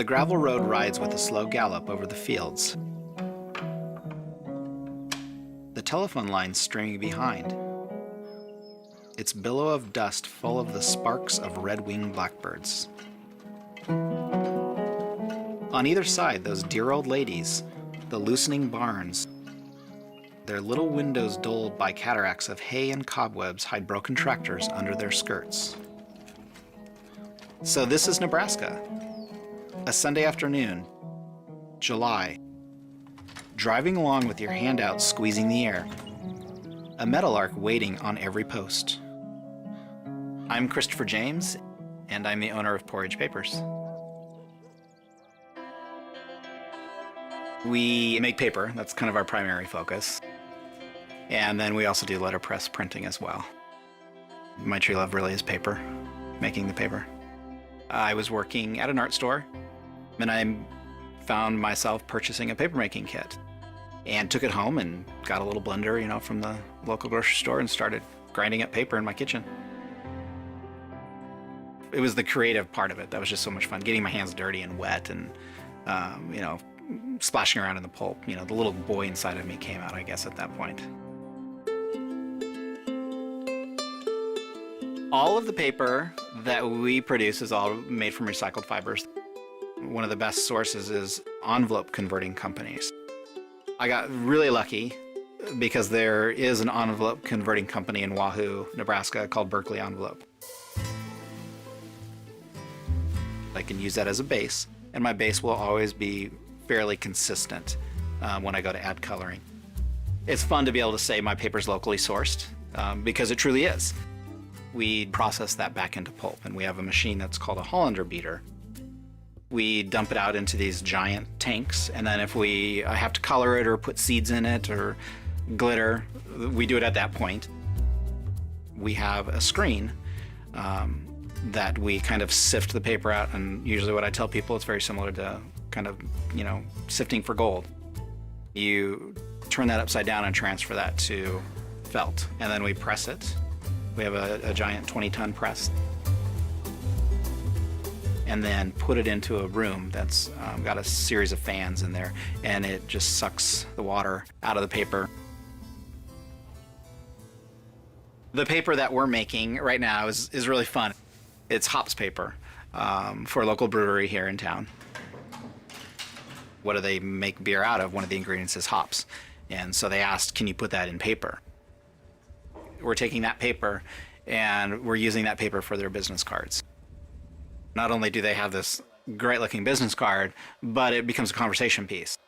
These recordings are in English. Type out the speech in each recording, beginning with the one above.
The gravel road rides with a slow gallop over the fields. The telephone line's streaming behind. Its billow of dust full of the sparks of red-winged blackbirds. On either side, those dear old ladies, the loosening barns, their little windows dulled by cataracts of hay and cobwebs hide broken tractors under their skirts. So this is Nebraska. A Sunday afternoon, July. Driving along with your hand out squeezing the air. A meadowlark waiting on every post. I'm Christopher James, and I'm the owner of Porridge Papers. We make paper, that's kind of our primary focus. And then we also do letterpress printing as well. My true love really is paper, making the paper. I was working at an art store, and I found myself purchasing a papermaking kit. And took it home and got a little blender, from the local grocery store and started grinding up paper in my kitchen. It was the creative part of it that was just so much fun, getting my hands dirty and wet and, splashing around in the pulp. The little boy inside of me came out, I guess, at that point. All of the paper that we produce is all made from recycled fibers. One of the best sources is envelope converting companies. I got really lucky because there is an envelope converting company in Wahoo, Nebraska called Berkeley Envelope. I can use that as a base, and my base will always be fairly consistent when I go to add coloring. It's fun to be able to say my paper's locally sourced because it truly is. We process that back into pulp, and we have a machine that's called a Hollander beater. We dump it out into these giant tanks, and then if I have to color it or put seeds in it or glitter, we do it at that point. We have a screen that we kind of sift the paper out, and usually what I tell people, it's very similar to kind of, sifting for gold. You turn that upside down and transfer that to felt, and then we press it. We have a giant 20-ton press. And then put it into a room that's got a series of fans in there, and it just sucks the water out of the paper. The paper that we're making right now is really fun. It's hops paper for a local brewery here in town. What do they make beer out of? One of the ingredients is hops. And so they asked, can you put that in paper? We're taking that paper and we're using that paper for their business cards. Not only do they have this great looking business card, but it becomes a conversation piece.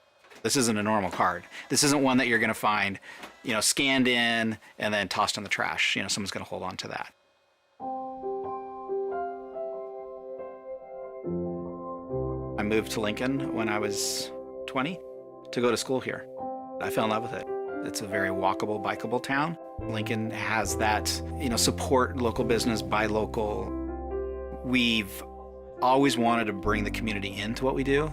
This isn't a normal card. This isn't one that you're gonna find, scanned in and then tossed in the trash. Someone's gonna hold on to that. I moved to Lincoln when I was 20 to go to school here. I fell in love with it. It's a very walkable, bikeable town. Lincoln has that, support local business, buy local. We've always wanted to bring the community into what we do.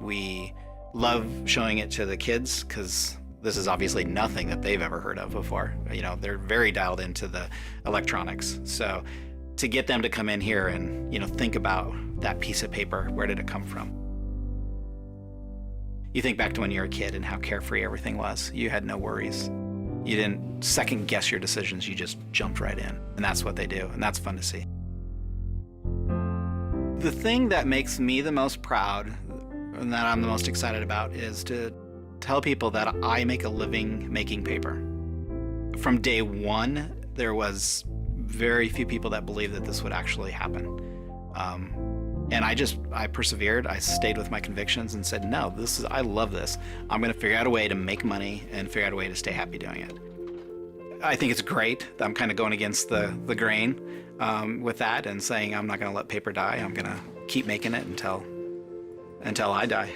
We love showing it to the kids because this is obviously nothing that they've ever heard of before. They're very dialed into the electronics. So to get them to come in here and, think about that piece of paper, where did it come from? You think back to when you were a kid and how carefree everything was. You had no worries. You didn't second guess your decisions, you just jumped right in. And that's what they do, and that's fun to see. The thing that makes me the most proud and that I'm the most excited about is to tell people that I make a living making paper. From day one, there was very few people that believed that this would actually happen. And I persevered, I stayed with my convictions and said, no, I love this. I'm gonna figure out a way to make money and figure out a way to stay happy doing it. I think it's great. I'm kind of going against the grain with that and saying I'm not gonna let paper die. I'm gonna keep making it until I die.